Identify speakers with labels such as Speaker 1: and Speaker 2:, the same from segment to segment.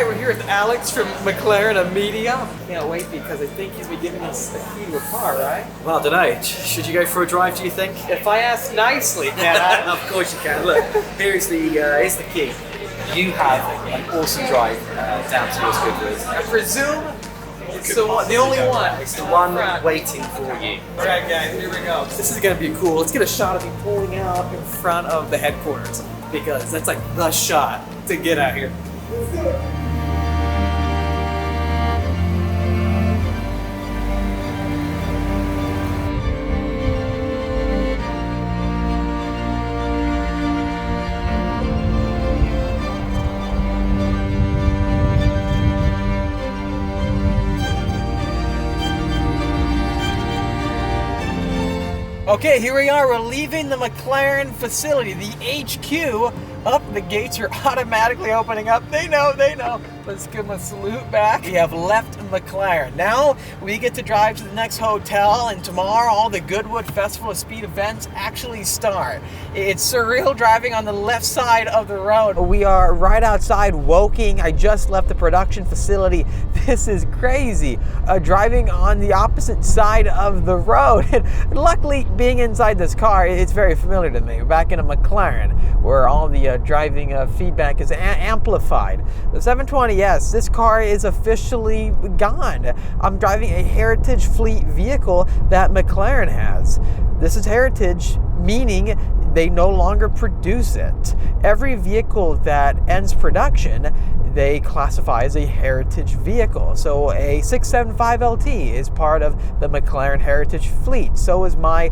Speaker 1: right, we're here with Alex from McLaren Media. Can't wait because I think he's been giving us a key to a car, right?
Speaker 2: Well, I don't know. Should you go for a drive, do you think?
Speaker 1: If I ask nicely, can I?
Speaker 2: Of course you can. Look, here's the key. You have an awesome drive down to your Goodwood.
Speaker 1: I presume it's the only one.
Speaker 2: It's the one waiting for you.
Speaker 1: All right, guys, here we go. This is going to be cool. Let's get a shot of me pulling out in front of the headquarters because that's like the shot to get out here. Okay, here we are. We're leaving the McLaren facility, the HQ. Up, the gates are automatically opening up. They know. Let's give them a salute back. We have left McLaren. Now we get to drive to the next hotel, and tomorrow all the Goodwood Festival of Speed events actually start. It's surreal driving on the left side of the road. We are right outside Woking. I just left the production facility. This is crazy. Driving on the opposite side of the road. And luckily, being inside this car, it's very familiar to me. We're back in a McLaren where all the driving feedback is amplified. The 720S, this car is officially gone. I'm driving a Heritage Fleet vehicle that McLaren has. This is Heritage, meaning they no longer produce it. Every vehicle that ends production, they classify as a heritage vehicle. So a 675 LT is part of the McLaren Heritage Fleet. So is my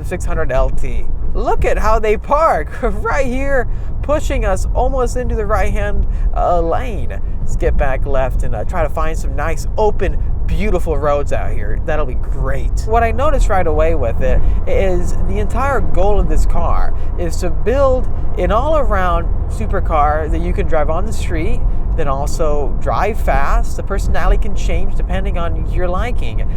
Speaker 1: 600 LT. Look at how they park right here, pushing us almost into the right-hand lane. Let's get back left and try to find some nice, open, beautiful roads out here. That'll be great. What I noticed right away with it is the entire goal of this car is to build an all-around supercar that you can drive on the street, then also drive fast. The personality can change depending on your liking.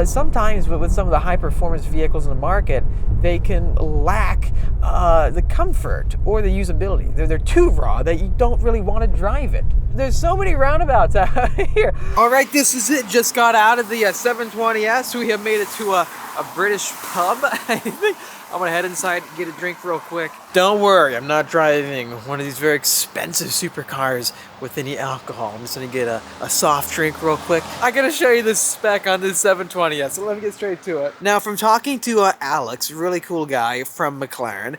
Speaker 1: Sometimes with some of the high-performance vehicles in the market, they can lack the comfort or the usability. They're too raw that you don't really want to drive it. There's so many roundabouts out here. All right, this is it. Just got out of the 720S. We have made it to a British pub. I think I'm gonna head inside and get a drink real quick. Don't worry, I'm not driving one of these very expensive supercars with any alcohol. I'm just gonna get a soft drink real quick. I gotta show you the spec on this 720S, so let me get straight to it. Now, from talking to Alex, really cool guy from McLaren,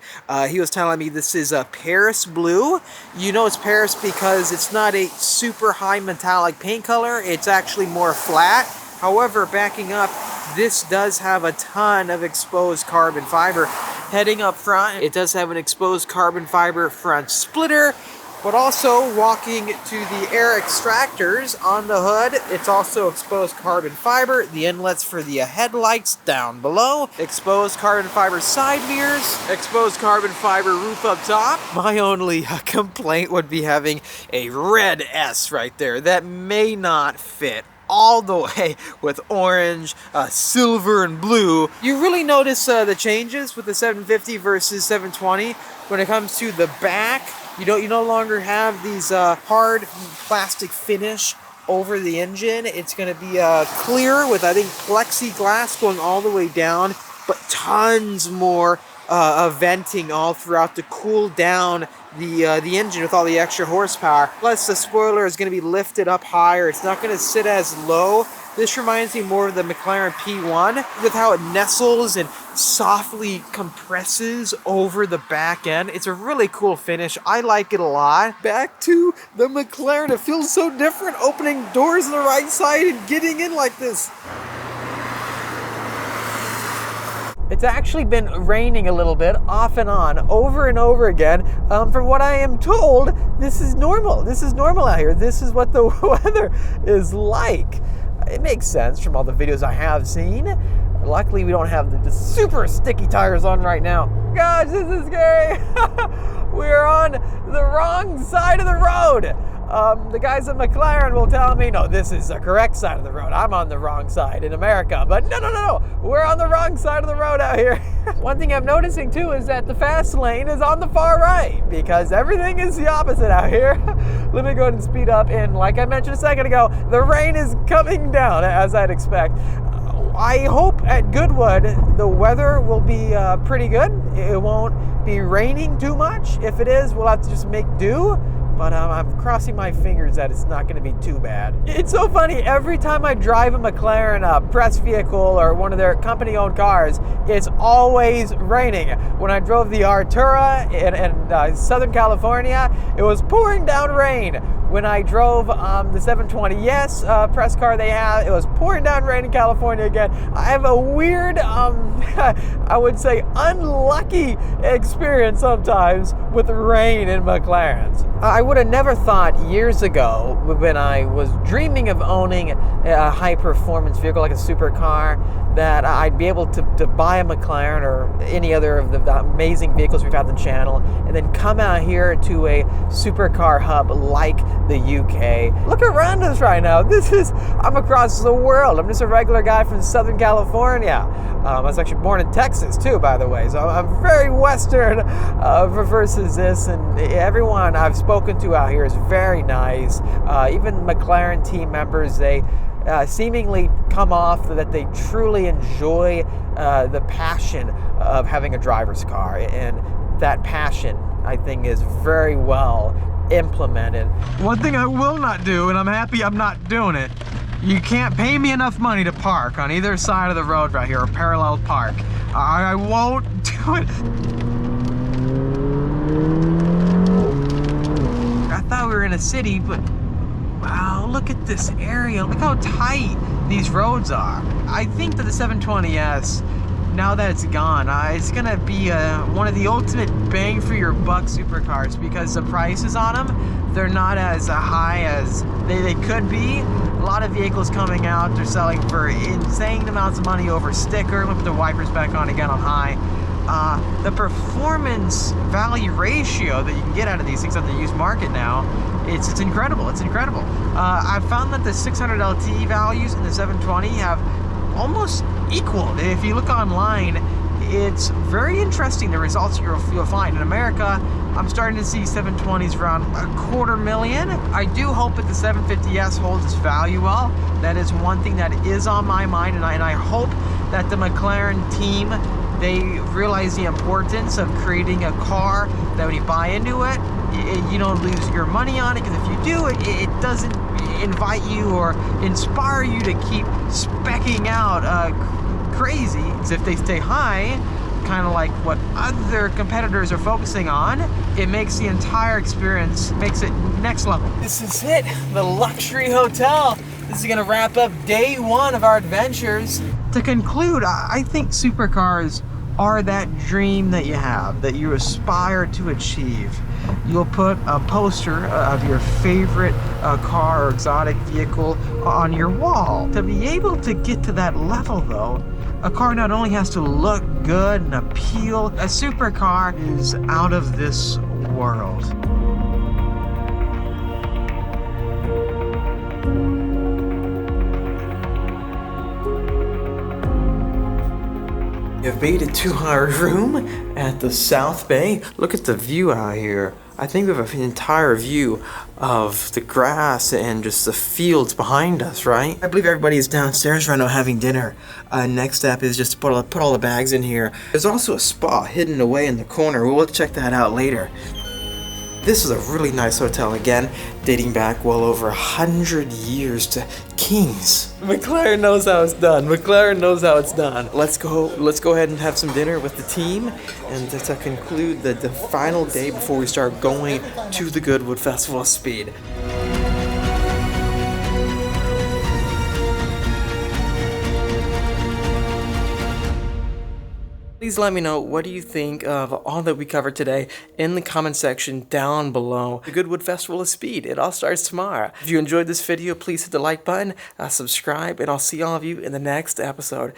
Speaker 1: he was telling me this is a Paris blue. You know it's Paris because it's not a super high metallic paint color. It's actually more flat. However, backing up, this does have a ton of exposed carbon fiber. Heading up front, it does have an exposed carbon fiber front splitter, but also walking to the air extractors on the hood, it's also exposed carbon fiber. The inlets for the headlights down below, exposed carbon fiber side mirrors, exposed carbon fiber roof up top. My only complaint would be having a red S right there. That may not fit all the way with orange, silver, and blue. You really notice the changes with the 750 versus 720 when it comes to the back. You no longer have these hard plastic finish over the engine. It's going to be clear with, I think, plexiglass going all the way down, but tons more venting all throughout to cool down the engine with all the extra horsepower. Plus, the spoiler is going to be lifted up higher. It's not going to sit as low. This reminds me more of the McLaren P1 with how it nestles and softly compresses over the back end. It's a really cool finish. I like it a lot. Back to the McLaren. It feels so different opening doors on the right side and getting in like this. It's actually been raining a little bit, off and on, over and over again. From what I am told, this is normal. This is normal out here. This is what the weather is like. It makes sense from all the videos I have seen. Luckily, we don't have the super sticky tires on right now. Gosh, this is scary. We're on the wrong side of the road. The guys at McLaren will tell me, no, this is the correct side of the road. I'm on the wrong side in America. But no. We're on the wrong side of the road out here. One thing I'm noticing too is that the fast lane is on the far right because everything is the opposite out here. let me go ahead and speed up. And like I mentioned a second ago, the rain is coming down as I'd expect. I hope at Goodwood the weather will be pretty good. It won't be raining too much. If it is, we'll have to just make do. But I'm crossing my fingers that it's not going to be too bad. It's so funny, every time I drive a McLaren press vehicle or one of their company-owned cars, it's always raining. When I drove the Artura in Southern California, it was pouring down rain. When I drove the 720S press car they have, it was pouring down rain in California again. I have a weird, I would say unlucky experience sometimes with rain in McLarens. I would have never thought years ago, when I was dreaming of owning a high-performance vehicle like a supercar, that I'd be able to buy a McLaren or any other of the amazing vehicles we've had on the channel, and then come out here to a supercar hub like the UK. Look around us right now. I'm across the world. I'm just a regular guy from Southern California. I was actually born in Texas too, by the way, so I'm very Western versus this, and everyone I've spoken to out here is very nice. Even McLaren team members, they seemingly come off that they truly enjoy the passion of having a driver's car, and that passion, I think, is very well implemented. One thing I will not do, and I'm happy I'm not doing it, you can't pay me enough money to park on either side of the road right here, or parallel park. I won't do it. I thought we were in a city, but wow, look at this area. Look how tight these roads are. I think that the 720S, now that it's gone, it's gonna be one of the ultimate bang for your buck supercars, because the prices on them, they're not as high as they could be. A lot of vehicles coming out, they're selling for insane amounts of money over sticker. Let me put the wipers back on again on high. The performance value ratio that you can get out of these things on the used market now, it's incredible. It's incredible. I've found that the 600 LT values in the 720 have almost equaled. If you look online, it's very interesting the results you'll find. In America, I'm starting to see 720s around $250,000. I do hope that the 750S holds its value well. That is one thing that is on my mind, and I hope that the McLaren team, they realize the importance of creating a car that when you buy into it, you don't lose your money on it, because if you do, it doesn't invite you or inspire you to keep speccing out crazy. Because if they stay high, kind of like what other competitors are focusing on, it makes the entire experience, makes it next level. This is it, the luxury hotel. This is gonna wrap up day one of our adventures. To conclude, I think supercars are that dream that you have, that you aspire to achieve. You'll put a poster of your favorite car or exotic vehicle on your wall. To be able to get to that level, though, a car not only has to look good and appeal, a supercar is out of this world. You've made it to our room at the South Bay. Look at the view out here. I think we have an entire view of the grass and just the fields behind us, right? I believe everybody is downstairs right now having dinner. Next step is just to put all the bags in here. There's also a spa hidden away in the corner. We'll check that out later. This is a really nice hotel, again, dating back well over 100 years to kings. McLaren knows how it's done. McLaren knows how it's done. Let's go ahead and have some dinner with the team, and to conclude the final day before we start going to the Goodwood Festival of Speed. Please let me know, what do you think of all that we covered today in the comment section down below. The Goodwood Festival of Speed, it all starts tomorrow. If you enjoyed this video, please hit the like button, subscribe, and I'll see all of you in the next episode.